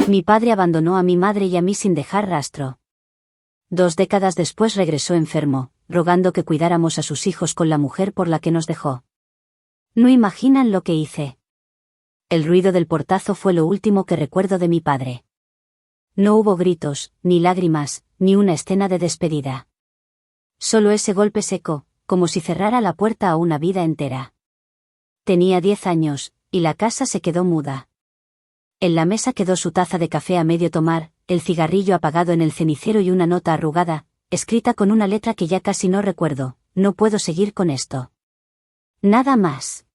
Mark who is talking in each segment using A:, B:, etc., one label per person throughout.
A: Mi padre abandonó a mi madre y a mí sin dejar rastro. 2 décadas después regresó enfermo, rogando que cuidáramos a sus hijos con la mujer por la que nos dejó. No imaginan lo que hice. El ruido del portazo fue lo último que recuerdo de mi padre. No hubo gritos, ni lágrimas, ni una escena de despedida. Solo ese golpe seco, como si cerrara la puerta a una vida entera. Tenía 10 años, y la casa se quedó muda. En la mesa quedó su taza de café a medio tomar, el cigarrillo apagado en el cenicero y una nota arrugada, escrita con una letra que ya casi no recuerdo: no puedo seguir con esto. Nada más.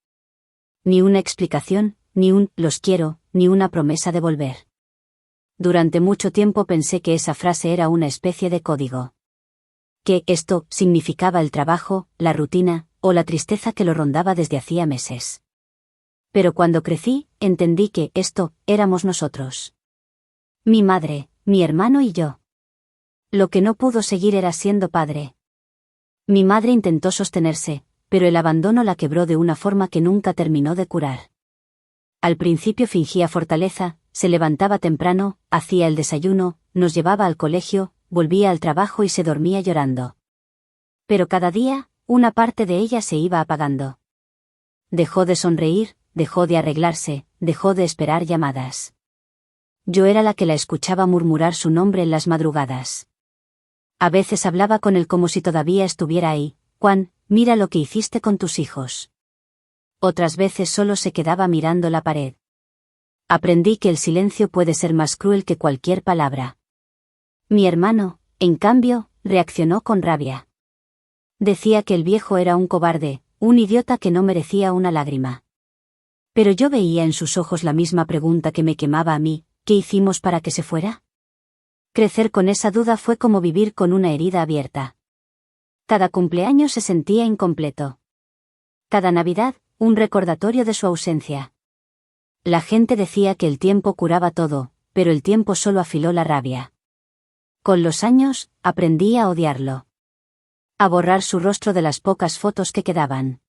A: Ni una explicación, ni un los quiero, ni una promesa de volver. Durante mucho tiempo pensé que esa frase era una especie de código. Que esto significaba el trabajo, la rutina, o la tristeza que lo rondaba desde hacía meses. Pero cuando crecí, entendí que esto éramos nosotros. Mi madre, mi hermano y yo. Lo que no pudo seguir era siendo padre. Mi madre intentó sostenerse, pero el abandono la quebró de una forma que nunca terminó de curar. Al principio fingía fortaleza, se levantaba temprano, hacía el desayuno, nos llevaba al colegio, volvía al trabajo y se dormía llorando. Pero cada día, una parte de ella se iba apagando. Dejó de sonreír, dejó de arreglarse, dejó de esperar llamadas. Yo era la que la escuchaba murmurar su nombre en las madrugadas. A veces hablaba con él como si todavía estuviera ahí: Juan, mira lo que hiciste con tus hijos. Otras veces solo se quedaba mirando la pared. Aprendí que el silencio puede ser más cruel que cualquier palabra. Mi hermano, en cambio, reaccionó con rabia. Decía que el viejo era un cobarde, un idiota que no merecía una lágrima. Pero yo veía en sus ojos la misma pregunta que me quemaba a mí: ¿qué hicimos para que se fuera? Crecer con esa duda fue como vivir con una herida abierta. Cada cumpleaños se sentía incompleto. Cada Navidad, un recordatorio de su ausencia. La gente decía que el tiempo curaba todo, pero el tiempo solo afiló la rabia. Con los años, aprendí a odiarlo. A borrar su rostro de las pocas fotos que quedaban.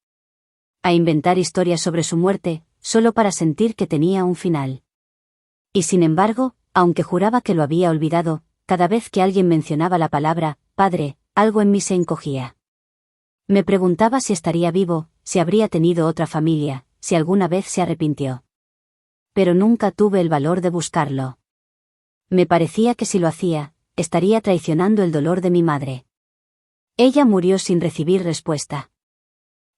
A: A inventar historias sobre su muerte, solo para sentir que tenía un final. Y sin embargo, aunque juraba que lo había olvidado, cada vez que alguien mencionaba la palabra padre, algo en mí se encogía. Me preguntaba si estaría vivo, si habría tenido otra familia, si alguna vez se arrepintió. Pero nunca tuve el valor de buscarlo. Me parecía que si lo hacía, estaría traicionando el dolor de mi madre. Ella murió sin recibir respuesta.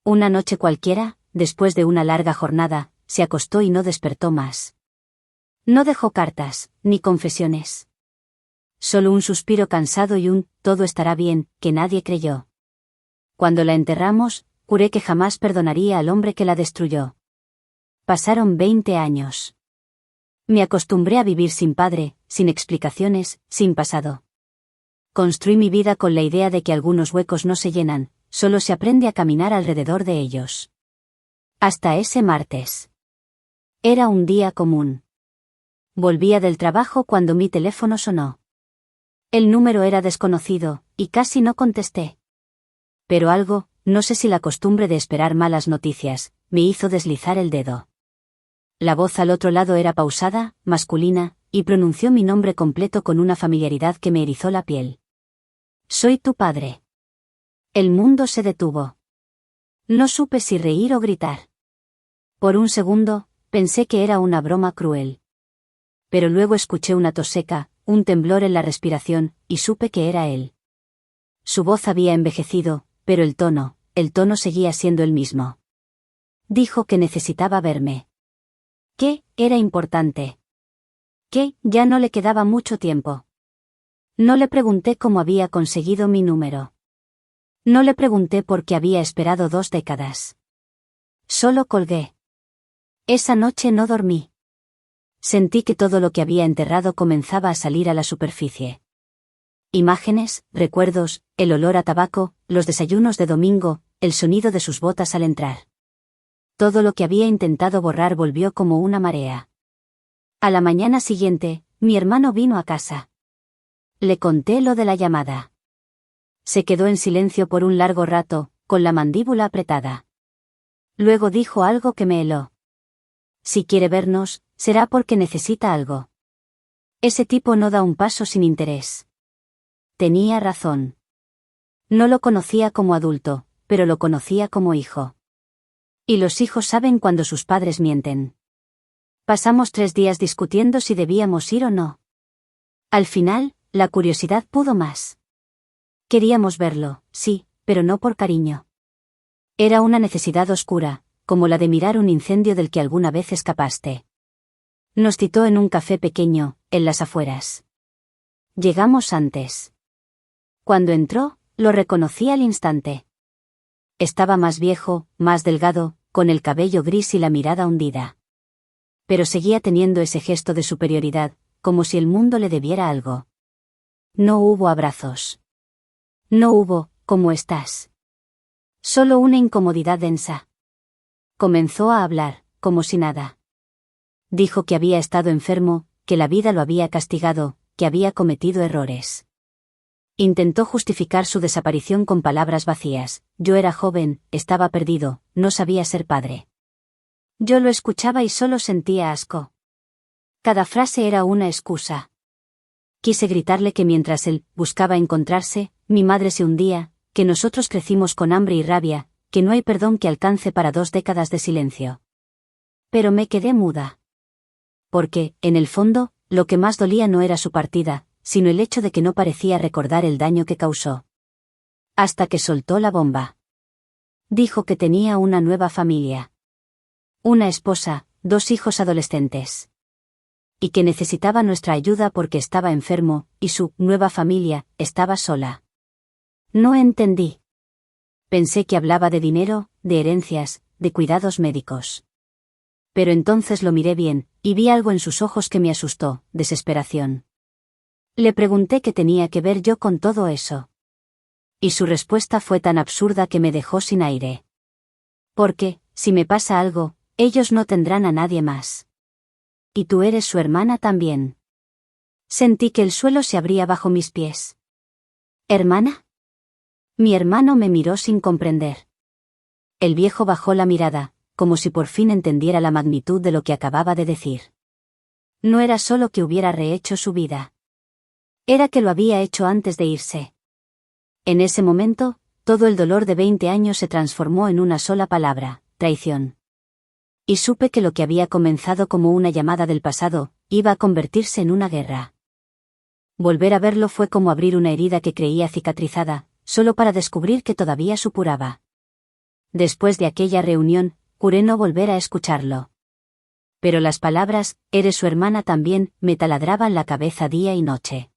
A: Una noche cualquiera, después de una larga jornada, se acostó y no despertó más. No dejó cartas, ni confesiones. Solo un suspiro cansado y un «todo estará bien», que nadie creyó. Cuando la enterramos, juré que jamás perdonaría al hombre que la destruyó. Pasaron 20 años. Me acostumbré a vivir sin padre, sin explicaciones, sin pasado. Construí mi vida con la idea de que algunos huecos no se llenan, solo se aprende a caminar alrededor de ellos. Hasta ese martes. Era un día común. Volvía del trabajo cuando mi teléfono sonó. El número era desconocido, y casi no contesté. Pero algo, no sé si la costumbre de esperar malas noticias, me hizo deslizar el dedo. La voz al otro lado era pausada, masculina, y pronunció mi nombre completo con una familiaridad que me erizó la piel. Soy tu padre. El mundo se detuvo. No supe si reír o gritar. Por un segundo, pensé que era una broma cruel. Pero luego escuché una tos seca, un temblor en la respiración, y supe que era él. Su voz había envejecido, pero el tono seguía siendo el mismo. Dijo que necesitaba verme. Que era importante. Que ya no le quedaba mucho tiempo. No le pregunté cómo había conseguido mi número. No le pregunté por qué había esperado 2 décadas. Solo colgué. Esa noche no dormí. Sentí que todo lo que había enterrado comenzaba a salir a la superficie. Imágenes, recuerdos, el olor a tabaco, los desayunos de domingo, el sonido de sus botas al entrar. Todo lo que había intentado borrar volvió como una marea. A la mañana siguiente, mi hermano vino a casa. Le conté lo de la llamada. Se quedó en silencio por un largo rato, con la mandíbula apretada. Luego dijo algo que me heló. Si quiere vernos, será porque necesita algo. Ese tipo no da un paso sin interés. Tenía razón. No lo conocía como adulto, pero lo conocía como hijo. Y los hijos saben cuando sus padres mienten. Pasamos 3 días discutiendo si debíamos ir o no. Al final, la curiosidad pudo más. Queríamos verlo, sí, pero no por cariño. Era una necesidad oscura, como la de mirar un incendio del que alguna vez escapaste. Nos citó en un café pequeño, en las afueras. Llegamos antes. Cuando entró, lo reconocí al instante. Estaba más viejo, más delgado, con el cabello gris y la mirada hundida. Pero seguía teniendo ese gesto de superioridad, como si el mundo le debiera algo. No hubo abrazos. No hubo, ¿cómo estás? Solo una incomodidad densa. Comenzó a hablar, como si nada. Dijo que había estado enfermo, que la vida lo había castigado, que había cometido errores. Intentó justificar su desaparición con palabras vacías. Yo era joven, estaba perdido, no sabía ser padre. Yo lo escuchaba y solo sentía asco. Cada frase era una excusa. Quise gritarle que mientras él buscaba encontrarse, mi madre se hundía, que nosotros crecimos con hambre y rabia, que no hay perdón que alcance para 2 décadas de silencio. Pero me quedé muda. Porque, en el fondo, lo que más dolía no era su partida, sino el hecho de que no parecía recordar el daño que causó. Hasta que soltó la bomba. Dijo que tenía una nueva familia. Una esposa, 2 hijos adolescentes. Y que necesitaba nuestra ayuda porque estaba enfermo, y su nueva familia estaba sola. No entendí. Pensé que hablaba de dinero, de herencias, de cuidados médicos. Pero entonces lo miré bien, y vi algo en sus ojos que me asustó, desesperación. Le pregunté qué tenía que ver yo con todo eso. Y su respuesta fue tan absurda que me dejó sin aire. Porque, si me pasa algo, ellos no tendrán a nadie más. Y tú eres su hermana también. Sentí que el suelo se abría bajo mis pies. ¿Hermana? Mi hermano me miró sin comprender. El viejo bajó la mirada, como si por fin entendiera la magnitud de lo que acababa de decir. No era solo que hubiera rehecho su vida. Era que lo había hecho antes de irse. En ese momento, todo el dolor de 20 años se transformó en una sola palabra: traición. Y supe que lo que había comenzado como una llamada del pasado, iba a convertirse en una guerra. Volver a verlo fue como abrir una herida que creía cicatrizada, solo para descubrir que todavía supuraba. Después de aquella reunión, juré no volver a escucharlo. Pero las palabras, eres su hermana también, me taladraban la cabeza día y noche.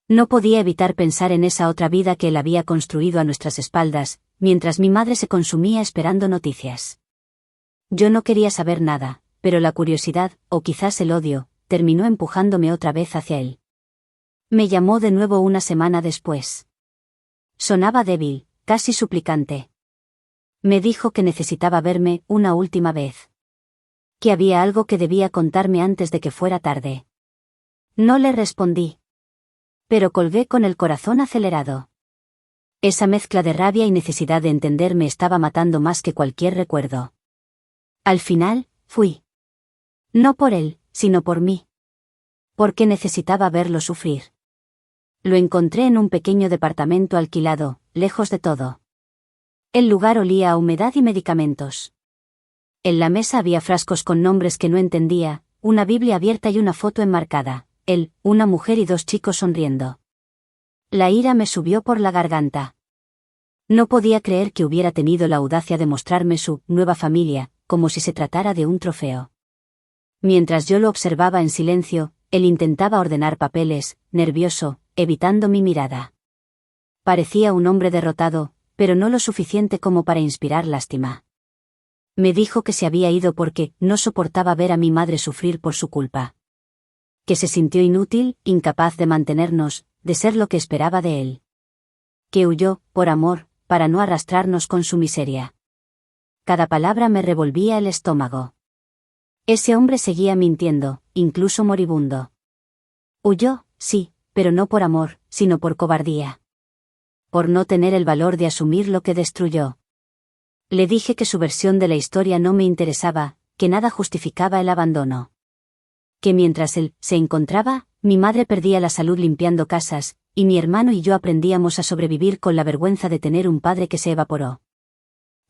A: No podía evitar pensar en esa otra vida que él había construido a nuestras espaldas, mientras mi madre se consumía esperando noticias. Yo no quería saber nada, pero la curiosidad, o quizás el odio, terminó empujándome otra vez hacia él. Me llamó de nuevo una semana después. Sonaba débil, casi suplicante. Me dijo que necesitaba verme una última vez. Que había algo que debía contarme antes de que fuera tarde. No le respondí. Pero colgué con el corazón acelerado. Esa mezcla de rabia y necesidad de entender me estaba matando más que cualquier recuerdo. Al final, fui. No por él, sino por mí. Porque necesitaba verlo sufrir. Lo encontré en un pequeño departamento alquilado, lejos de todo. El lugar olía a humedad y medicamentos. En la mesa había frascos con nombres que no entendía, una Biblia abierta y una foto enmarcada, él, una mujer y 2 chicos sonriendo. La ira me subió por la garganta. No podía creer que hubiera tenido la audacia de mostrarme su nueva familia, como si se tratara de un trofeo. Mientras yo lo observaba en silencio, él intentaba ordenar papeles, nervioso, evitando mi mirada. Parecía un hombre derrotado, pero no lo suficiente como para inspirar lástima. Me dijo que se había ido porque no soportaba ver a mi madre sufrir por su culpa. Que se sintió inútil, incapaz de mantenernos, de ser lo que esperaba de él. Que huyó, por amor, para no arrastrarnos con su miseria. Cada palabra me revolvía el estómago. Ese hombre seguía mintiendo, incluso moribundo. Huyó, sí, pero no por amor, sino por cobardía. Por no tener el valor de asumir lo que destruyó. Le dije que su versión de la historia no me interesaba, que nada justificaba el abandono. que mientras él se encontraba, mi madre perdía la salud limpiando casas, y mi hermano y yo aprendíamos a sobrevivir con la vergüenza de tener un padre que se evaporó.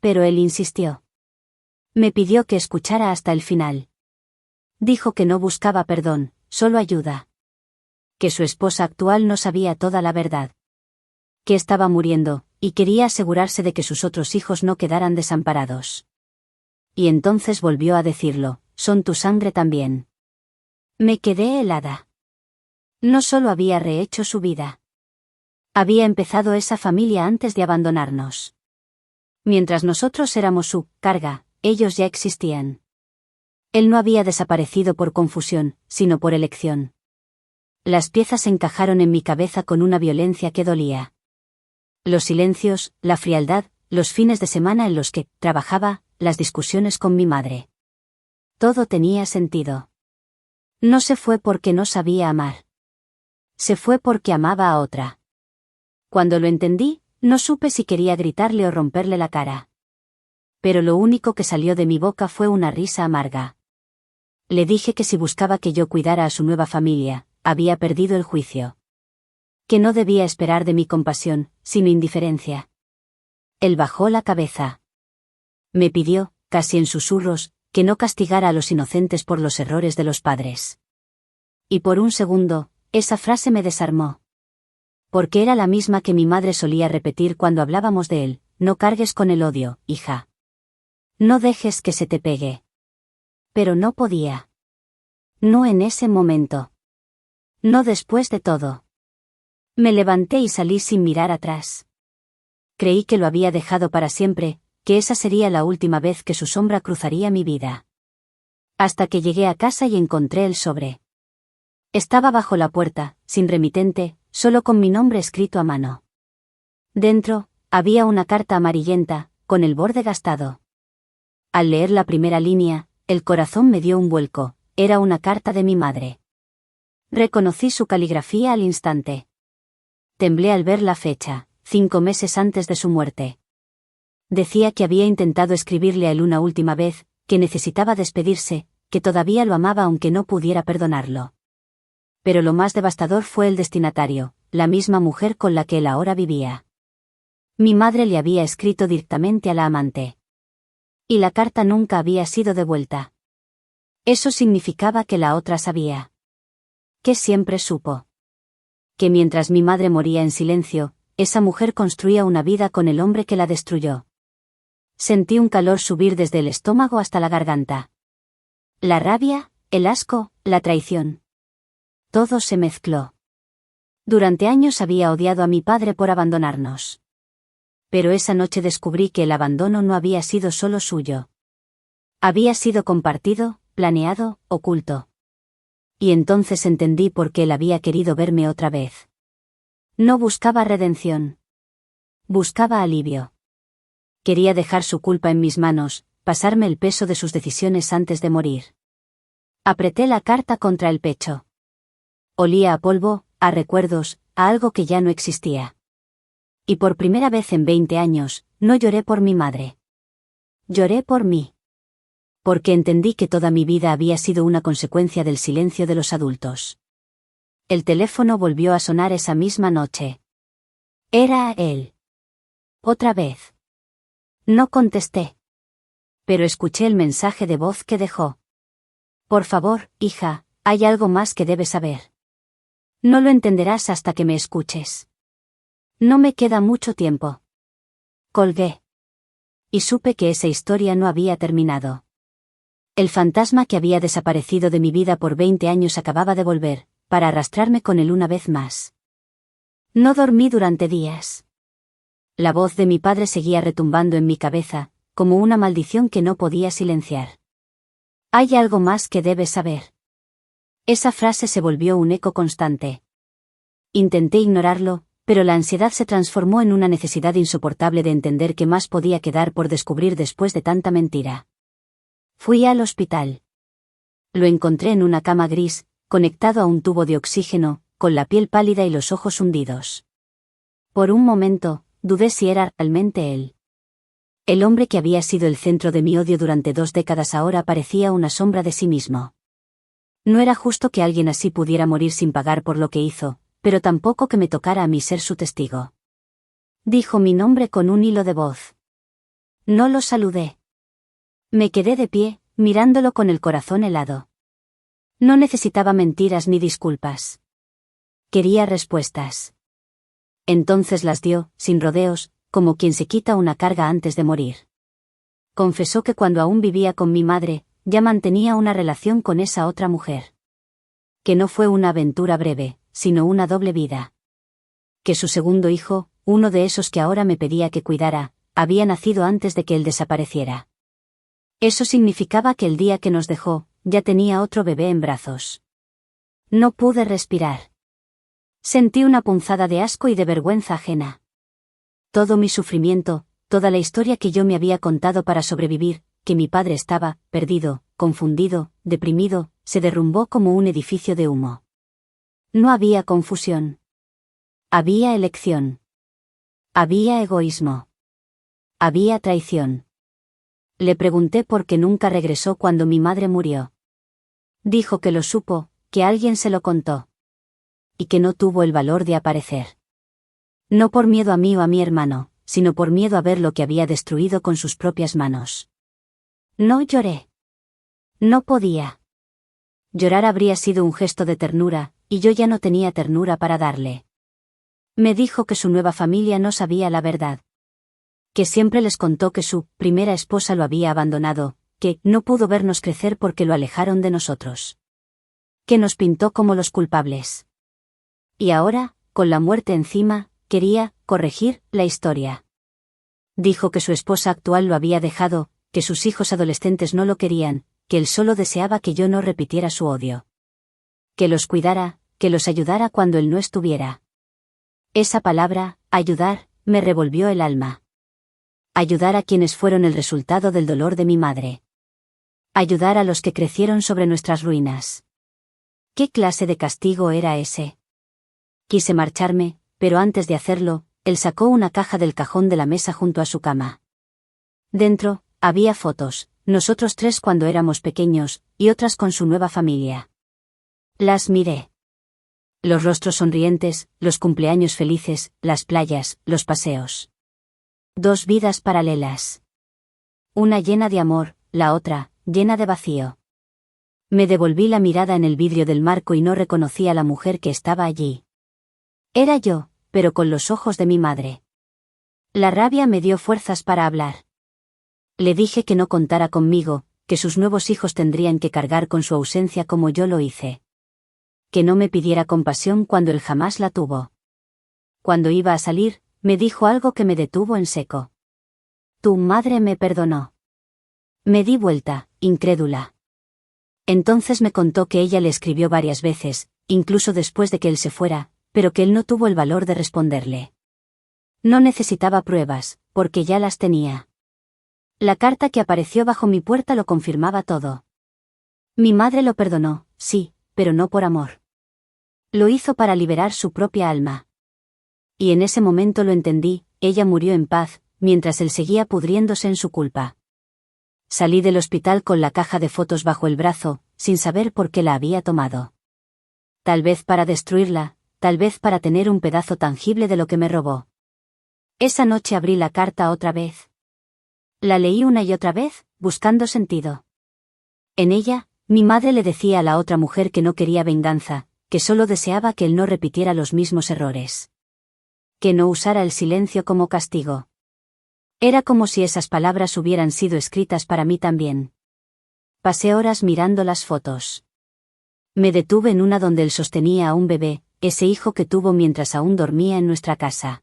A: Pero él insistió. Me pidió que escuchara hasta el final. Dijo que no buscaba perdón, solo ayuda. Que su esposa actual no sabía toda la verdad. Que estaba muriendo, y quería asegurarse de que sus otros hijos no quedaran desamparados. Y entonces volvió a decirlo, son tu sangre también. Me quedé helada. No solo había rehecho su vida. Había empezado esa familia antes de abandonarnos. Mientras nosotros éramos su carga, ellos ya existían. Él no había desaparecido por confusión, sino por elección. Las piezas encajaron en mi cabeza con una violencia que dolía. Los silencios, la frialdad, los fines de semana en los que trabajaba, las discusiones con mi madre. Todo tenía sentido. No se fue porque no sabía amar. Se fue porque amaba a otra. Cuando lo entendí, no supe si quería gritarle o romperle la cara. Pero lo único que salió de mi boca fue una risa amarga. Le dije que si buscaba que yo cuidara a su nueva familia, había perdido el juicio. Que no debía esperar de mi compasión, sino indiferencia. Él bajó la cabeza. Me pidió, casi en susurros, que no castigara a los inocentes por los errores de los padres. Y por un segundo, esa frase me desarmó. Porque era la misma que mi madre solía repetir cuando hablábamos de él, no cargues con el odio, hija. No dejes que se te pegue. Pero no podía. No en ese momento. No después de todo. Me levanté y salí sin mirar atrás. Creí que lo había dejado para siempre, que esa sería la última vez que su sombra cruzaría mi vida. Hasta que llegué a casa y encontré el sobre. Estaba bajo la puerta, sin remitente, solo con mi nombre escrito a mano. Dentro, había una carta amarillenta, con el borde gastado. Al leer la primera línea, el corazón me dio un vuelco, era una carta de mi madre. Reconocí su caligrafía al instante. Temblé al ver la fecha, 5 meses antes de su muerte. Decía que había intentado escribirle a él una última vez, que necesitaba despedirse, que todavía lo amaba aunque no pudiera perdonarlo. Pero lo más devastador fue el destinatario, la misma mujer con la que él ahora vivía. Mi madre le había escrito directamente a la amante. Y la carta nunca había sido devuelta. Eso significaba que la otra sabía. Que siempre supo. Que mientras mi madre moría en silencio, esa mujer construía una vida con el hombre que la destruyó. Sentí un calor subir desde el estómago hasta la garganta. La rabia, el asco, la traición. Todo se mezcló. Durante años había odiado a mi padre por abandonarnos. Pero esa noche descubrí que el abandono no había sido solo suyo. Había sido compartido, planeado, oculto. Y entonces entendí por qué él había querido verme otra vez. No buscaba redención. Buscaba alivio. Quería dejar su culpa en mis manos, pasarme el peso de sus decisiones antes de morir. Apreté la carta contra el pecho. Olía a polvo, a recuerdos, a algo que ya no existía. Y por primera vez en 20 años, no lloré por mi madre. Lloré por mí. Porque entendí que toda mi vida había sido una consecuencia del silencio de los adultos. El teléfono volvió a sonar esa misma noche. Era él. Otra vez. No contesté. Pero escuché el mensaje de voz que dejó. Por favor, hija, hay algo más que debes saber. No lo entenderás hasta que me escuches. No me queda mucho tiempo. Colgué. Y supe que esa historia no había terminado. El fantasma que había desaparecido de mi vida por 20 años acababa de volver, para arrastrarme con él una vez más. No dormí durante días. La voz de mi padre seguía retumbando en mi cabeza, como una maldición que no podía silenciar. Hay algo más que debes saber. Esa frase se volvió un eco constante. Intenté ignorarlo, pero la ansiedad se transformó en una necesidad insoportable de entender qué más podía quedar por descubrir después de tanta mentira. Fui al hospital. Lo encontré en una cama gris, conectado a un tubo de oxígeno, con la piel pálida y los ojos hundidos. Por un momento, dudé si era realmente él. El hombre que había sido el centro de mi odio durante 2 décadas ahora parecía una sombra de sí mismo. No era justo que alguien así pudiera morir sin pagar por lo que hizo, pero tampoco que me tocara a mí ser su testigo. Dijo mi nombre con un hilo de voz. No lo saludé. Me quedé de pie, mirándolo con el corazón helado. No necesitaba mentiras ni disculpas. Quería respuestas. Entonces las dio, sin rodeos, como quien se quita una carga antes de morir. Confesó que cuando aún vivía con mi madre, ya mantenía una relación con esa otra mujer. Que no fue una aventura breve, sino una doble vida. Que su segundo hijo, uno de esos que ahora me pedía que cuidara, había nacido antes de que él desapareciera. Eso significaba que el día que nos dejó, ya tenía otro bebé en brazos. No pude respirar. Sentí una punzada de asco y de vergüenza ajena. Todo mi sufrimiento, toda la historia que yo me había contado para sobrevivir, que mi padre estaba, perdido, confundido, deprimido, se derrumbó como un edificio de humo. No había confusión. Había elección. Había egoísmo. Había traición. Le pregunté por qué nunca regresó cuando mi madre murió. Dijo que lo supo, que alguien se lo contó. Y que no tuvo el valor de aparecer. No por miedo a mí o a mi hermano, sino por miedo a ver lo que había destruido con sus propias manos. No lloré. No podía. Llorar habría sido un gesto de ternura, y yo ya no tenía ternura para darle. Me dijo que su nueva familia no sabía la verdad. Que siempre les contó que su primera esposa lo había abandonado, que no pudo vernos crecer porque lo alejaron de nosotros. Que nos pintó como los culpables. Y ahora, con la muerte encima, quería corregir la historia. Dijo que su esposa actual lo había dejado, que sus hijos adolescentes no lo querían, que él solo deseaba que yo no repitiera su odio. Que los cuidara, que los ayudara cuando él no estuviera. Esa palabra, ayudar, me revolvió el alma. Ayudar a quienes fueron el resultado del dolor de mi madre. Ayudar a los que crecieron sobre nuestras ruinas. ¿Qué clase de castigo era ese? Quise marcharme, pero antes de hacerlo, él sacó una caja del cajón de la mesa junto a su cama. Dentro, había fotos, nosotros tres cuando éramos pequeños, y otras con su nueva familia. Las miré. Los rostros sonrientes, los cumpleaños felices, las playas, los paseos. Dos vidas paralelas. Una llena de amor, la otra, llena de vacío. Me devolví la mirada en el vidrio del marco y no reconocí a la mujer que estaba allí. Era yo, pero con los ojos de mi madre. La rabia me dio fuerzas para hablar. Le dije que no contara conmigo, que sus nuevos hijos tendrían que cargar con su ausencia como yo lo hice. Que no me pidiera compasión cuando él jamás la tuvo. Cuando iba a salir, me dijo algo que me detuvo en seco. Tu madre me perdonó. Me di vuelta, incrédula. Entonces me contó que ella le escribió varias veces, incluso después de que él se fuera, pero que él no tuvo el valor de responderle. No necesitaba pruebas, porque ya las tenía. La carta que apareció bajo mi puerta lo confirmaba todo. Mi madre lo perdonó, sí, pero no por amor. Lo hizo para liberar su propia alma. Y en ese momento lo entendí, ella murió en paz, mientras él seguía pudriéndose en su culpa. Salí del hospital con la caja de fotos bajo el brazo, sin saber por qué la había tomado. Tal vez para destruirla, tal vez para tener un pedazo tangible de lo que me robó. Esa noche abrí la carta otra vez. La leí una y otra vez, buscando sentido. En ella, mi madre le decía a la otra mujer que no quería venganza, que solo deseaba que él no repitiera los mismos errores. Que no usara el silencio como castigo. Era como si esas palabras hubieran sido escritas para mí también. Pasé horas mirando las fotos. Me detuve en una donde él sostenía a un bebé, ese hijo que tuvo mientras aún dormía en nuestra casa.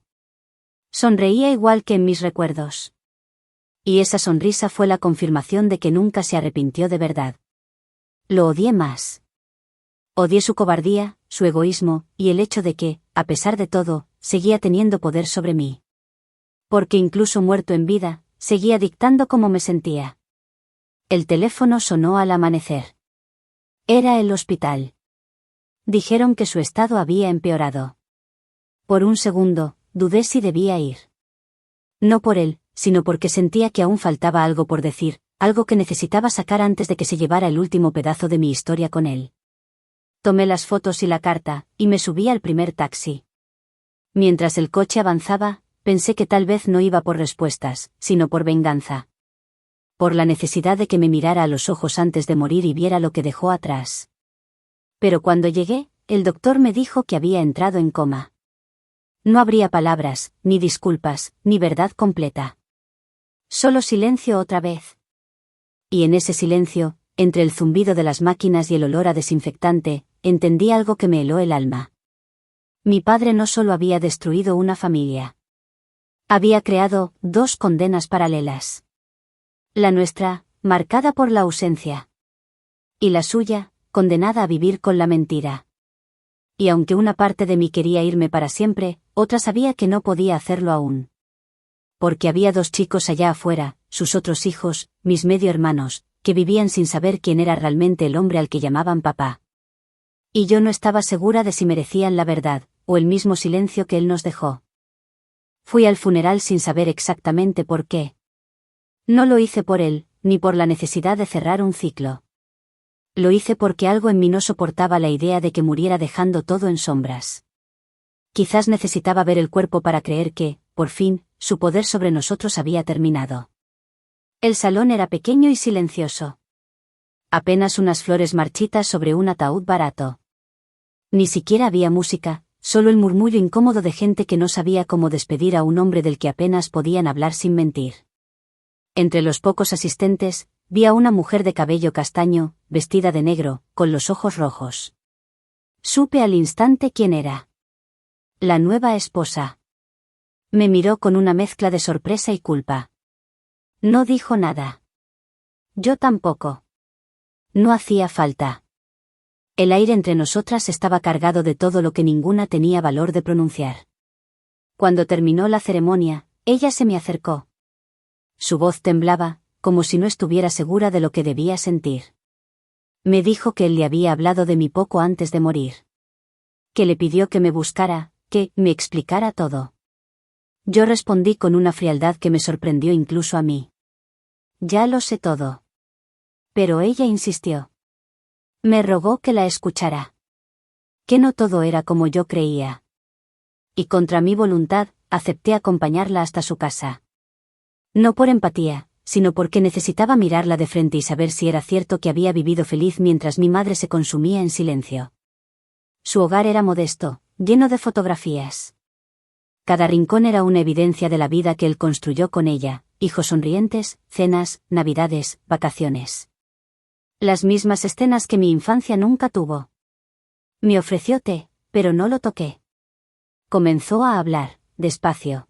A: Sonreía igual que en mis recuerdos. Y esa sonrisa fue la confirmación de que nunca se arrepintió de verdad. Lo odié más. Odié su cobardía, su egoísmo, y el hecho de que, a pesar de todo, seguía teniendo poder sobre mí. Porque incluso muerto en vida, seguía dictando cómo me sentía. El teléfono sonó al amanecer. Era el hospital. Dijeron que su estado había empeorado. Por un segundo, dudé si debía ir. No por él, sino porque sentía que aún faltaba algo por decir, algo que necesitaba sacar antes de que se llevara el último pedazo de mi historia con él. Tomé las fotos y la carta, y me subí al primer taxi. Mientras el coche avanzaba, pensé que tal vez no iba por respuestas, sino por venganza. Por la necesidad de que me mirara a los ojos antes de morir y viera lo que dejó atrás. Pero cuando llegué, el doctor me dijo que había entrado en coma. No habría palabras, ni disculpas, ni verdad completa. Solo silencio otra vez. Y en ese silencio, entre el zumbido de las máquinas y el olor a desinfectante, entendí algo que me heló el alma. Mi padre no solo había destruido una familia. Había creado 2 condenas paralelas. La nuestra, marcada por la ausencia. Y la suya, condenada a vivir con la mentira. Y aunque una parte de mí quería irme para siempre, otra sabía que no podía hacerlo aún. Porque había 2 chicos allá afuera, sus otros hijos, mis medio hermanos, que vivían sin saber quién era realmente el hombre al que llamaban papá. Y yo no estaba segura de si merecían la verdad, o el mismo silencio que él nos dejó. Fui al funeral sin saber exactamente por qué. No lo hice por él, ni por la necesidad de cerrar un ciclo. Lo hice porque algo en mí no soportaba la idea de que muriera dejando todo en sombras. Quizás necesitaba ver el cuerpo para creer que, por fin, su poder sobre nosotros había terminado. El salón era pequeño y silencioso. Apenas unas flores marchitas sobre un ataúd barato. Ni siquiera había música, solo el murmullo incómodo de gente que no sabía cómo despedir a un hombre del que apenas podían hablar sin mentir. Entre los pocos asistentes, vi a una mujer de cabello castaño, vestida de negro, con los ojos rojos. Supe al instante quién era. La nueva esposa. Me miró con una mezcla de sorpresa y culpa. No dijo nada. Yo tampoco. No hacía falta. El aire entre nosotras estaba cargado de todo lo que ninguna tenía valor de pronunciar. Cuando terminó la ceremonia, ella se me acercó. Su voz temblaba, como si no estuviera segura de lo que debía sentir. Me dijo que él le había hablado de mí poco antes de morir. Que le pidió que me buscara, que me explicara todo. Yo respondí con una frialdad que me sorprendió incluso a mí. Ya lo sé todo. Pero ella insistió. Me rogó que la escuchara. Que no todo era como yo creía. Y contra mi voluntad, acepté acompañarla hasta su casa. No por empatía, sino porque necesitaba mirarla de frente y saber si era cierto que había vivido feliz mientras mi madre se consumía en silencio. Su hogar era modesto, lleno de fotografías. Cada rincón era una evidencia de la vida que él construyó con ella, hijos sonrientes, cenas, navidades, vacaciones. Las mismas escenas que mi infancia nunca tuvo. Me ofreció té, pero no lo toqué. Comenzó a hablar, despacio.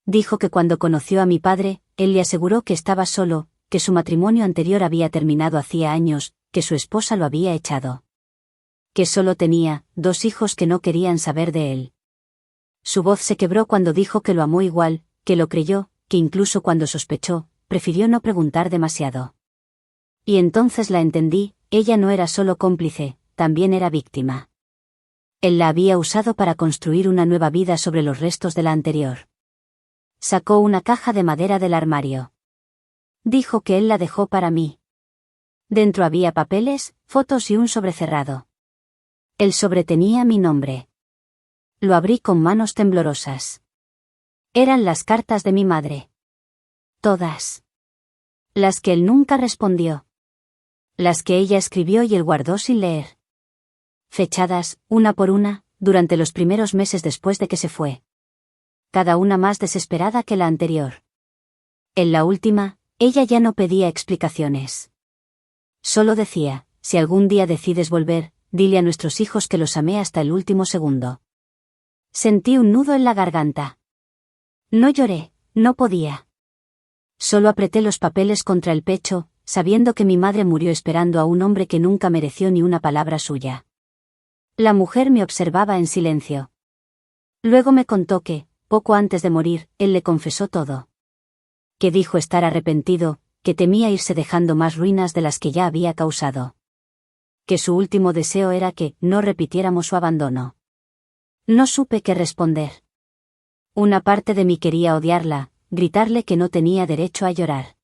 A: Dijo que cuando conoció a mi padre, él le aseguró que estaba solo, que su matrimonio anterior había terminado hacía años, que su esposa lo había echado. Que solo tenía 2 hijos que no querían saber de él. Su voz se quebró cuando dijo que lo amó igual, que lo creyó, que incluso cuando sospechó, prefirió no preguntar demasiado. Y entonces la entendí, ella no era solo cómplice, también era víctima. Él la había usado para construir una nueva vida sobre los restos de la anterior. Sacó una caja de madera del armario. Dijo que él la dejó para mí. Dentro había papeles, fotos y un sobre cerrado. El sobre tenía mi nombre. Lo abrí con manos temblorosas. Eran las cartas de mi madre. Todas. Las que él nunca respondió. Las que ella escribió y él guardó sin leer. Fechadas, una por una, durante los primeros meses después de que se fue. Cada una más desesperada que la anterior. En la última, ella ya no pedía explicaciones. Solo decía, si algún día decides volver, dile a nuestros hijos que los amé hasta el último segundo. Sentí un nudo en la garganta. No lloré, no podía. Solo apreté los papeles contra el pecho, sabiendo que mi madre murió esperando a un hombre que nunca mereció ni una palabra suya. La mujer me observaba en silencio. Luego me contó que, poco antes de morir, él le confesó todo. Que dijo estar arrepentido, que temía irse dejando más ruinas de las que ya había causado. Que su último deseo era que no repitiéramos su abandono. No supe qué responder. Una parte de mí quería odiarla, gritarle que no tenía derecho a llorar.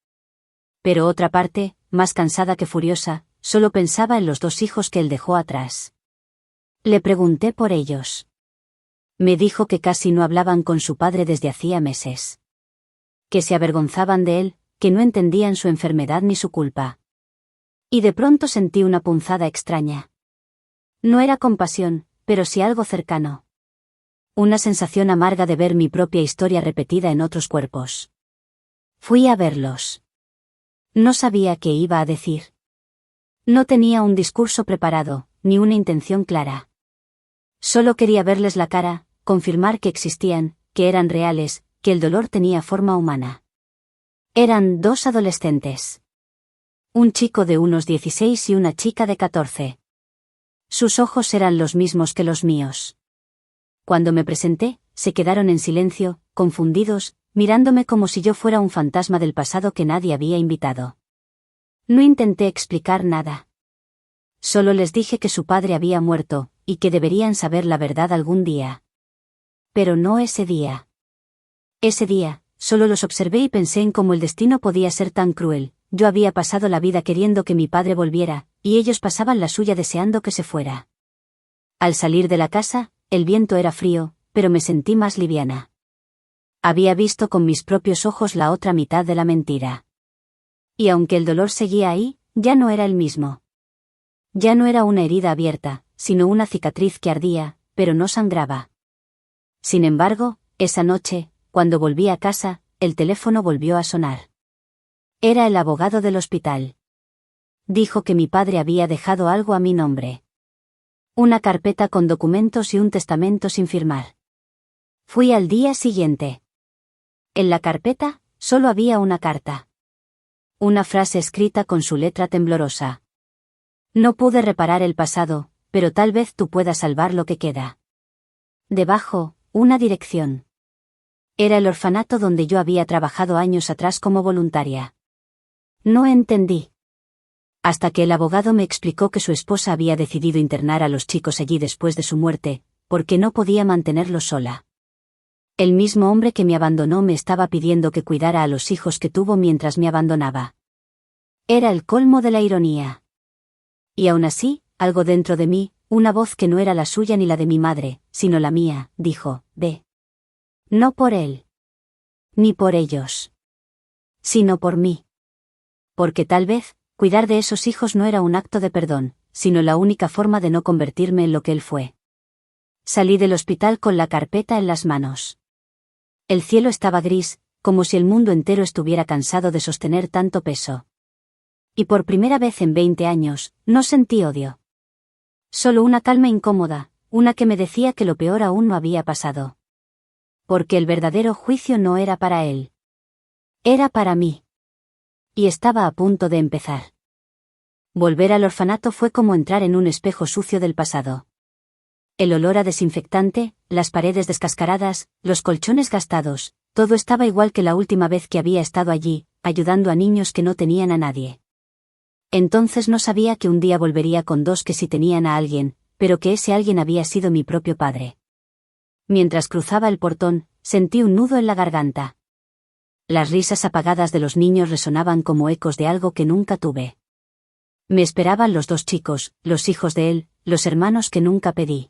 A: Pero otra parte, más cansada que furiosa, solo pensaba en los 2 hijos que él dejó atrás. Le pregunté por ellos. Me dijo que casi no hablaban con su padre desde hacía meses. Que se avergonzaban de él, que no entendían su enfermedad ni su culpa. Y de pronto sentí una punzada extraña. No era compasión, pero sí algo cercano. Una sensación amarga de ver mi propia historia repetida en otros cuerpos. Fui a verlos. No sabía qué iba a decir. No tenía un discurso preparado, ni una intención clara. Solo quería verles la cara, confirmar que existían, que eran reales, que el dolor tenía forma humana. Eran 2 adolescentes. Un chico de unos 16 y una chica de 14. Sus ojos eran los mismos que los míos. Cuando me presenté, se quedaron en silencio, confundidos, mirándome como si yo fuera un fantasma del pasado que nadie había invitado. No intenté explicar nada. Solo les dije que su padre había muerto, y que deberían saber la verdad algún día. Pero no ese día. Ese día, solo los observé y pensé en cómo el destino podía ser tan cruel. Yo había pasado la vida queriendo que mi padre volviera, y ellos pasaban la suya deseando que se fuera. Al salir de la casa, el viento era frío, pero me sentí más liviana. Había visto con mis propios ojos la otra mitad de la mentira. Y aunque el dolor seguía ahí, ya no era el mismo. Ya no era una herida abierta, sino una cicatriz que ardía, pero no sangraba. Sin embargo, esa noche, cuando volví a casa, el teléfono volvió a sonar. Era el abogado del hospital. Dijo que mi padre había dejado algo a mi nombre. Una carpeta con documentos y un testamento sin firmar. Fui al día siguiente. En la carpeta, solo había una carta. Una frase escrita con su letra temblorosa. No pude reparar el pasado, pero tal vez tú puedas salvar lo que queda. Debajo, una dirección. Era el orfanato donde yo había trabajado años atrás como voluntaria. No entendí. Hasta que el abogado me explicó que su esposa había decidido internar a los chicos allí después de su muerte, porque no podía mantenerlos sola. El mismo hombre que me abandonó me estaba pidiendo que cuidara a los hijos que tuvo mientras me abandonaba. Era el colmo de la ironía. Y aún así, algo dentro de mí, una voz que no era la suya ni la de mi madre, sino la mía, dijo, ve. No por él. Ni por ellos. Sino por mí. Porque tal vez, cuidar de esos hijos no era un acto de perdón, sino la única forma de no convertirme en lo que él fue. Salí del hospital con la carpeta en las manos. El cielo estaba gris, como si el mundo entero estuviera cansado de sostener tanto peso. Y por primera vez en 20 años, no sentí odio. Solo una calma incómoda, una que me decía que lo peor aún no había pasado. Porque el verdadero juicio no era para él. Era para mí. Y estaba a punto de empezar. Volver al orfanato fue como entrar en un espejo sucio del pasado. El olor a desinfectante, las paredes descascaradas, los colchones gastados, todo estaba igual que la última vez que había estado allí, ayudando a niños que no tenían a nadie. Entonces no sabía que un día volvería con 2 que sí tenían a alguien, pero que ese alguien había sido mi propio padre. Mientras cruzaba el portón, sentí un nudo en la garganta. Las risas apagadas de los niños resonaban como ecos de algo que nunca tuve. Me esperaban los 2 chicos, los hijos de él, los hermanos que nunca pedí.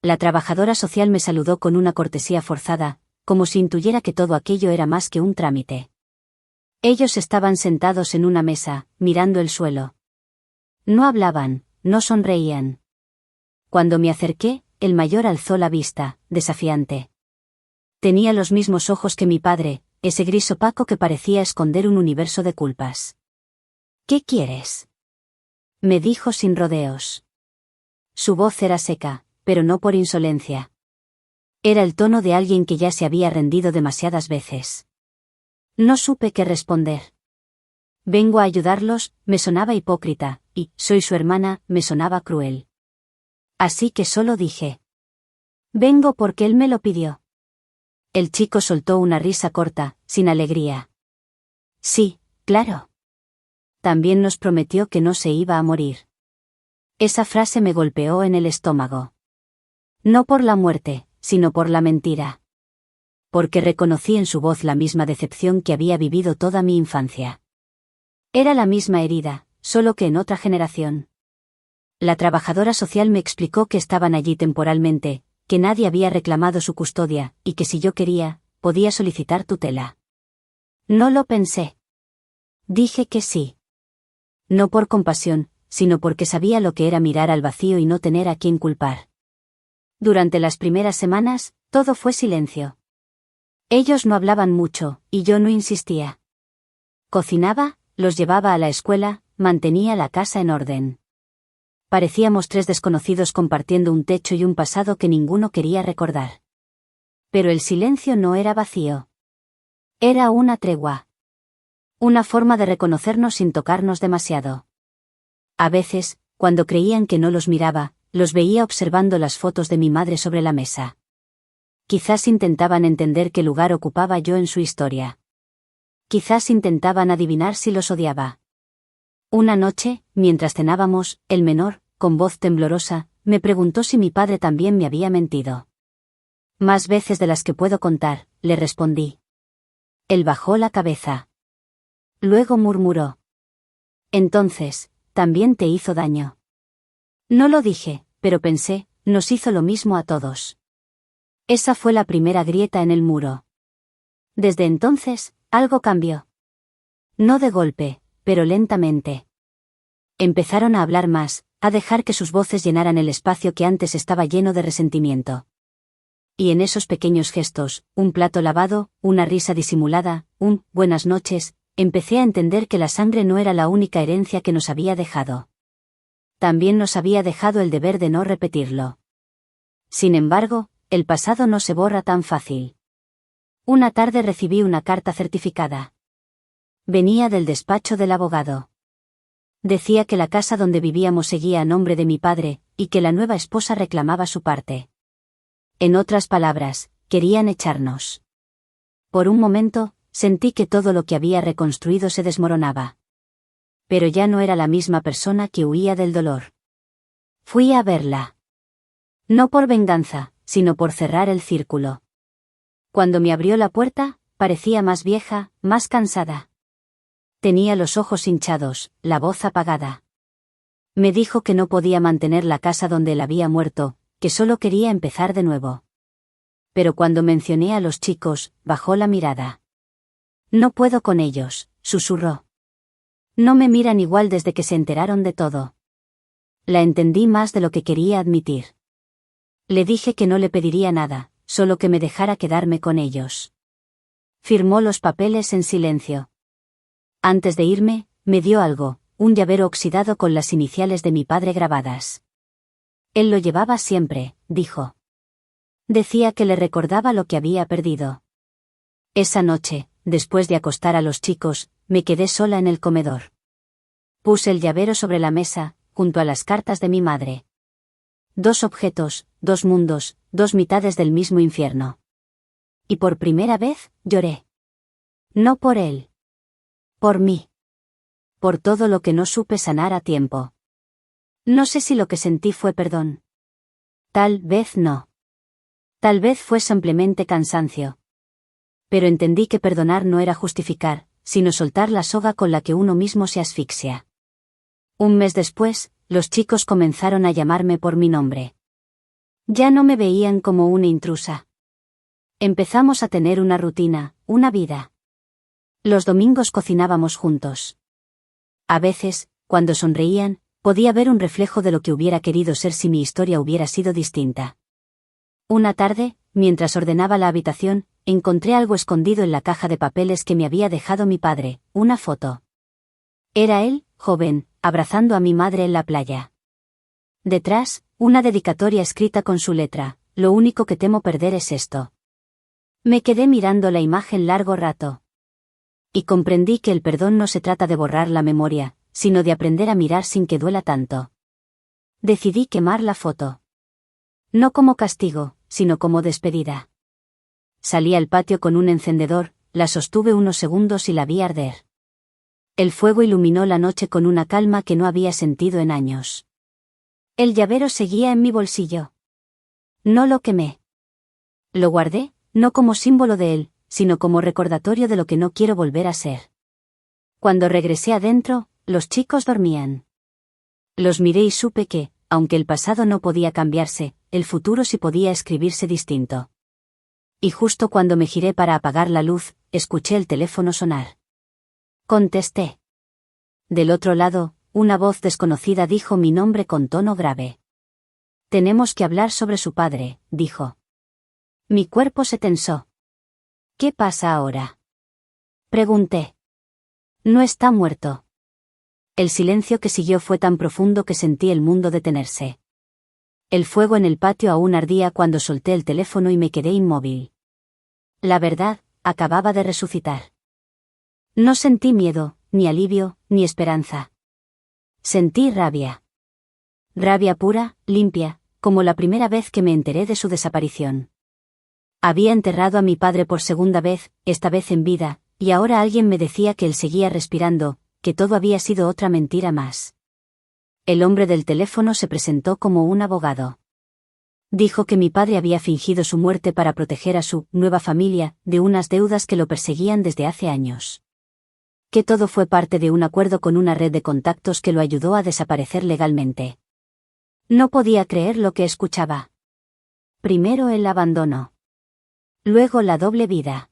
A: La trabajadora social me saludó con una cortesía forzada, como si intuyera que todo aquello era más que un trámite. Ellos estaban sentados en una mesa, mirando el suelo. No hablaban, no sonreían. Cuando me acerqué, el mayor alzó la vista, desafiante. Tenía los mismos ojos que mi padre, ese gris opaco que parecía esconder un universo de culpas. ¿Qué quieres?, me dijo sin rodeos. Su voz era seca, pero no por insolencia. Era el tono de alguien que ya se había rendido demasiadas veces. No supe qué responder. Vengo a ayudarlos, me sonaba hipócrita, y soy su hermana, me sonaba cruel. Así que solo dije. Vengo porque él me lo pidió. El chico soltó una risa corta, sin alegría. Sí, claro. También nos prometió que no se iba a morir. Esa frase me golpeó en el estómago. No por la muerte, sino por la mentira. Porque reconocí en su voz la misma decepción que había vivido toda mi infancia. Era la misma herida, solo que en otra generación. La trabajadora social me explicó que estaban allí temporalmente, que nadie había reclamado su custodia, y que si yo quería, podía solicitar tutela. No lo pensé. Dije que sí. No por compasión, sino porque sabía lo que era mirar al vacío y no tener a quién culpar. Durante las primeras semanas, todo fue silencio. Ellos no hablaban mucho, y yo no insistía. Cocinaba, los llevaba a la escuela, mantenía la casa en orden. Parecíamos tres desconocidos compartiendo un techo y un pasado que ninguno quería recordar. Pero el silencio no era vacío. Era una tregua. Una forma de reconocernos sin tocarnos demasiado. A veces, cuando creían que no los miraba, los veía observando las fotos de mi madre sobre la mesa. Quizás intentaban entender qué lugar ocupaba yo en su historia. Quizás intentaban adivinar si los odiaba. Una noche, mientras cenábamos, el menor, con voz temblorosa, me preguntó si mi padre también me había mentido. Más veces de las que puedo contar, le respondí. Él bajó la cabeza. Luego murmuró. Entonces, ¿también te hizo daño? No lo dije, pero pensé, nos hizo lo mismo a todos. Esa fue la primera grieta en el muro. Desde entonces, algo cambió. No de golpe, pero lentamente. Empezaron a hablar más, a dejar que sus voces llenaran el espacio que antes estaba lleno de resentimiento. Y en esos pequeños gestos, un plato lavado, una risa disimulada, un buenas noches, empecé a entender que la sangre no era la única herencia que nos había dejado. También nos había dejado el deber de no repetirlo. Sin embargo, el pasado no se borra tan fácil. Una tarde recibí una carta certificada. Venía del despacho del abogado. Decía que la casa donde vivíamos seguía a nombre de mi padre, y que la nueva esposa reclamaba su parte. En otras palabras, querían echarnos. Por un momento, sentí que todo lo que había reconstruido se desmoronaba. Pero ya no era la misma persona que huía del dolor. Fui a verla. No por venganza, sino por cerrar el círculo. Cuando me abrió la puerta, parecía más vieja, más cansada. Tenía los ojos hinchados, la voz apagada. Me dijo que no podía mantener la casa donde él había muerto, que solo quería empezar de nuevo. Pero cuando mencioné a los chicos, bajó la mirada. No puedo con ellos, susurró. No me miran igual desde que se enteraron de todo. La entendí más de lo que quería admitir. Le dije que no le pediría nada, solo que me dejara quedarme con ellos. Firmó los papeles en silencio. Antes de irme, me dio algo, un llavero oxidado con las iniciales de mi padre grabadas. Él lo llevaba siempre, dijo. Decía que le recordaba lo que había perdido. Esa noche, después de acostar a los chicos, me quedé sola en el comedor. Puse el llavero sobre la mesa, junto a las cartas de mi madre. Dos objetos, dos mundos, dos mitades del mismo infierno. Y por primera vez, lloré. No por él. Por mí. Por todo lo que no supe sanar a tiempo. No sé si lo que sentí fue perdón. Tal vez no. Tal vez fue simplemente cansancio. Pero entendí que perdonar no era justificar, sino soltar la soga con la que uno mismo se asfixia. Un mes después, los chicos comenzaron a llamarme por mi nombre. Ya no me veían como una intrusa. Empezamos a tener una rutina, una vida. Los domingos cocinábamos juntos. A veces, cuando sonreían, podía ver un reflejo de lo que hubiera querido ser si mi historia hubiera sido distinta. Una tarde, mientras ordenaba la habitación, encontré algo escondido en la caja de papeles que me había dejado mi padre, una foto. Era él, joven, abrazando a mi madre en la playa. Detrás, una dedicatoria escrita con su letra: lo único que temo perder es esto. Me quedé mirando la imagen largo rato. Y comprendí que el perdón no se trata de borrar la memoria, sino de aprender a mirar sin que duela tanto. Decidí quemar la foto. No como castigo, sino como despedida. Salí al patio con un encendedor, la sostuve unos segundos y la vi arder. El fuego iluminó la noche con una calma que no había sentido en años. El llavero seguía en mi bolsillo. No lo quemé. Lo guardé, no como símbolo de él, sino como recordatorio de lo que no quiero volver a ser. Cuando regresé adentro, los chicos dormían. Los miré y supe que, aunque el pasado no podía cambiarse, el futuro sí podía escribirse distinto. Y justo cuando me giré para apagar la luz, escuché el teléfono sonar. Contesté. Del otro lado, una voz desconocida dijo mi nombre con tono grave. Tenemos que hablar sobre su padre, dijo. Mi cuerpo se tensó. ¿Qué pasa ahora? Pregunté. No está muerto. El silencio que siguió fue tan profundo que sentí el mundo detenerse. El fuego en el patio aún ardía cuando solté el teléfono y me quedé inmóvil. La verdad, acababa de resucitar. No sentí miedo, ni alivio, ni esperanza. Sentí rabia. Rabia pura, limpia, como la primera vez que me enteré de su desaparición. Había enterrado a mi padre por segunda vez, esta vez en vida, y ahora alguien me decía que él seguía respirando, que todo había sido otra mentira más. El hombre del teléfono se presentó como un abogado. Dijo que mi padre había fingido su muerte para proteger a su nueva familia de unas deudas que lo perseguían desde hace años. Que todo fue parte de un acuerdo con una red de contactos que lo ayudó a desaparecer legalmente. No podía creer lo que escuchaba. Primero el abandono. Luego la doble vida.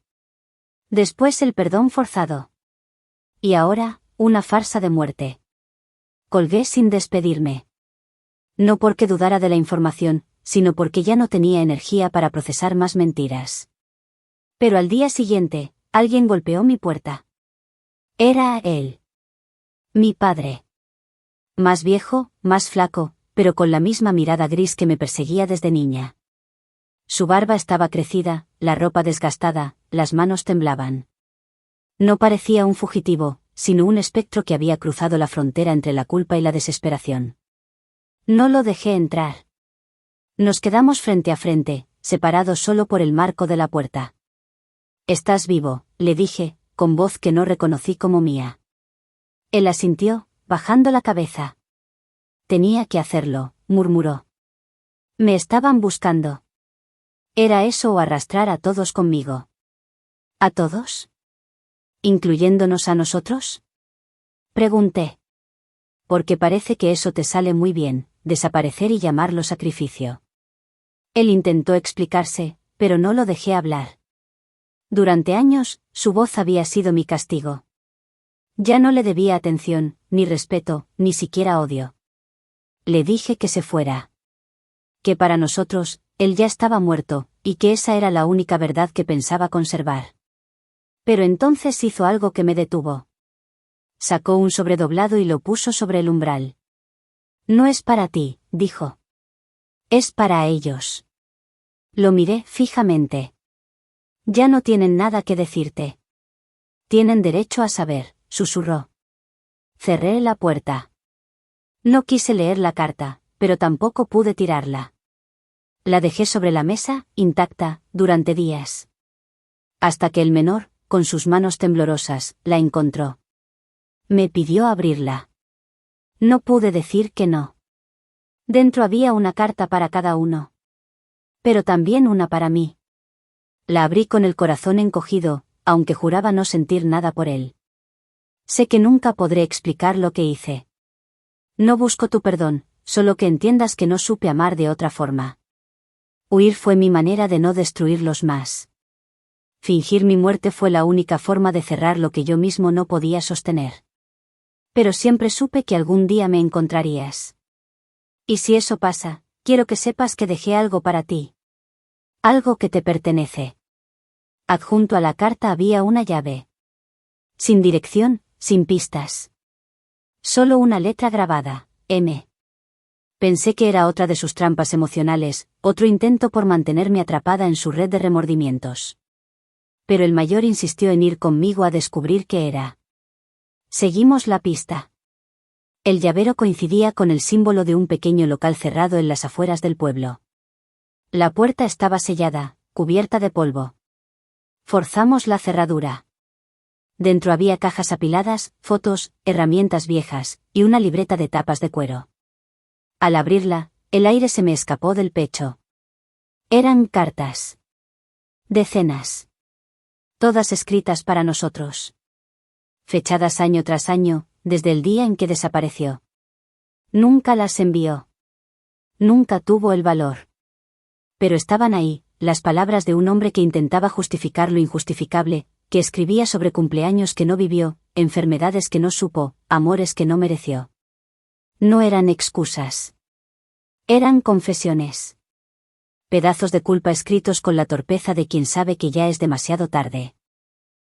A: Después el perdón forzado. Y ahora, una farsa de muerte. Colgué sin despedirme. No porque dudara de la información, sino porque ya no tenía energía para procesar más mentiras. Pero al día siguiente, alguien golpeó mi puerta. Era él. Mi padre. Más viejo, más flaco, pero con la misma mirada gris que me perseguía desde niña. Su barba estaba crecida, la ropa desgastada, las manos temblaban. No parecía un fugitivo, sino un espectro que había cruzado la frontera entre la culpa y la desesperación. No lo dejé entrar. Nos quedamos frente a frente, separados solo por el marco de la puerta. «Estás vivo», le dije, con voz que no reconocí como mía. Él asintió, bajando la cabeza. «Tenía que hacerlo», murmuró. «Me estaban buscando». ¿Era eso o arrastrar a todos conmigo? ¿A todos? ¿Incluyéndonos a nosotros? Pregunté. Porque parece que eso te sale muy bien, desaparecer y llamarlo sacrificio. Él intentó explicarse, pero no lo dejé hablar. Durante años, su voz había sido mi castigo. Ya no le debía atención, ni respeto, ni siquiera odio. Le dije que se fuera. Que para nosotros, él ya estaba muerto, y que esa era la única verdad que pensaba conservar. Pero entonces hizo algo que me detuvo. Sacó un sobredoblado y lo puso sobre el umbral. «No es para ti», dijo. «Es para ellos». Lo miré fijamente. «Ya no tienen nada que decirte. Tienen derecho a saber», susurró. Cerré la puerta. No quise leer la carta, pero tampoco pude tirarla. La dejé sobre la mesa, intacta, durante días. Hasta que el menor, con sus manos temblorosas, la encontró. Me pidió abrirla. No pude decir que no. Dentro había una carta para cada uno. Pero también una para mí. La abrí con el corazón encogido, aunque juraba no sentir nada por él. Sé que nunca podré explicar lo que hice. No busco tu perdón, solo que entiendas que no supe amar de otra forma. Huir fue mi manera de no destruirlos más. Fingir mi muerte fue la única forma de cerrar lo que yo mismo no podía sostener. Pero siempre supe que algún día me encontrarías. Y si eso pasa, quiero que sepas que dejé algo para ti. Algo que te pertenece. Adjunto a la carta había una llave. Sin dirección, sin pistas. Solo una letra grabada, M. Pensé que era otra de sus trampas emocionales, otro intento por mantenerme atrapada en su red de remordimientos. Pero el mayor insistió en ir conmigo a descubrir qué era. Seguimos la pista. El llavero coincidía con el símbolo de un pequeño local cerrado en las afueras del pueblo. La puerta estaba sellada, cubierta de polvo. Forzamos la cerradura. Dentro había cajas apiladas, fotos, herramientas viejas, y una libreta de tapas de cuero. Al abrirla, el aire se me escapó del pecho. Eran cartas. Decenas. Todas escritas para nosotros. Fechadas año tras año, desde el día en que desapareció. Nunca las envió. Nunca tuvo el valor. Pero estaban ahí, las palabras de un hombre que intentaba justificar lo injustificable, que escribía sobre cumpleaños que no vivió, enfermedades que no supo, amores que no mereció. No eran excusas. Eran confesiones. Pedazos de culpa escritos con la torpeza de quien sabe que ya es demasiado tarde.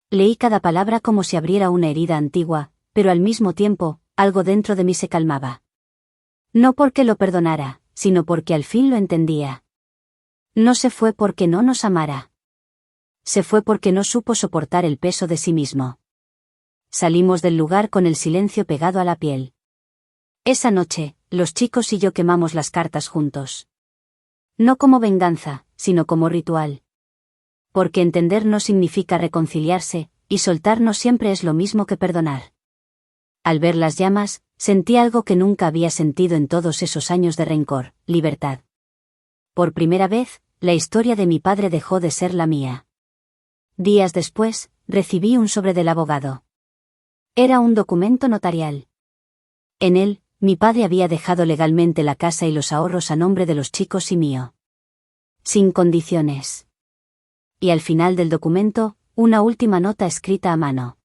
A: Leí cada palabra como si abriera una herida antigua, pero al mismo tiempo, algo dentro de mí se calmaba. No porque lo perdonara, sino porque al fin lo entendía. No se fue porque no nos amara. Se fue porque no supo soportar el peso de sí mismo. Salimos del lugar con el silencio pegado a la piel. Esa noche, los chicos y yo quemamos las cartas juntos. No como venganza, sino como ritual. Porque entender no significa reconciliarse, y soltar no siempre es lo mismo que perdonar. Al ver las llamas, sentí algo que nunca había sentido en todos esos años de rencor, libertad. Por primera vez, la historia de mi padre dejó de ser la mía. Días después, recibí un sobre del abogado. Era un documento notarial. En él, mi padre había dejado legalmente la casa y los ahorros a nombre de los chicos y mío. Sin condiciones. Y al final del documento, una última nota escrita a mano.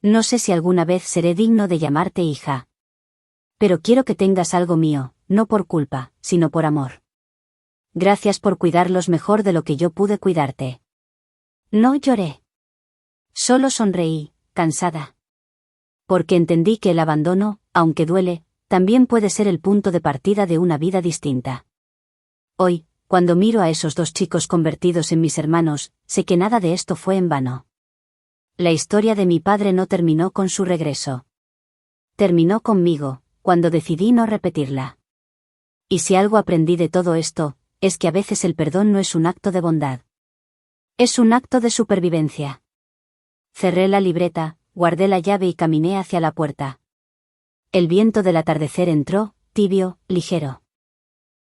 A: No sé si alguna vez seré digno de llamarte hija. Pero quiero que tengas algo mío, no por culpa, sino por amor. Gracias por cuidarlos mejor de lo que yo pude cuidarte. No lloré. Solo sonreí, cansada. Porque entendí que el abandono, aunque duele, también puede ser el punto de partida de una vida distinta. Hoy, cuando miro a esos dos chicos convertidos en mis hermanos, sé que nada de esto fue en vano. La historia de mi padre no terminó con su regreso. Terminó conmigo, cuando decidí no repetirla. Y si algo aprendí de todo esto, es que a veces el perdón no es un acto de bondad. Es un acto de supervivencia. Cerré la libreta, guardé la llave y caminé hacia la puerta. El viento del atardecer entró, tibio, ligero.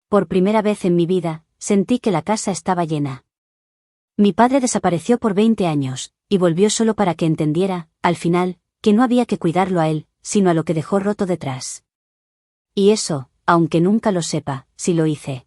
A: Por primera vez en mi vida, sentí que la casa estaba llena. Mi padre desapareció por 20 años, y volvió solo para que entendiera, al final, que no había que cuidarlo a él, sino a lo que dejó roto detrás. Y eso, aunque nunca lo sepa, sí lo hice.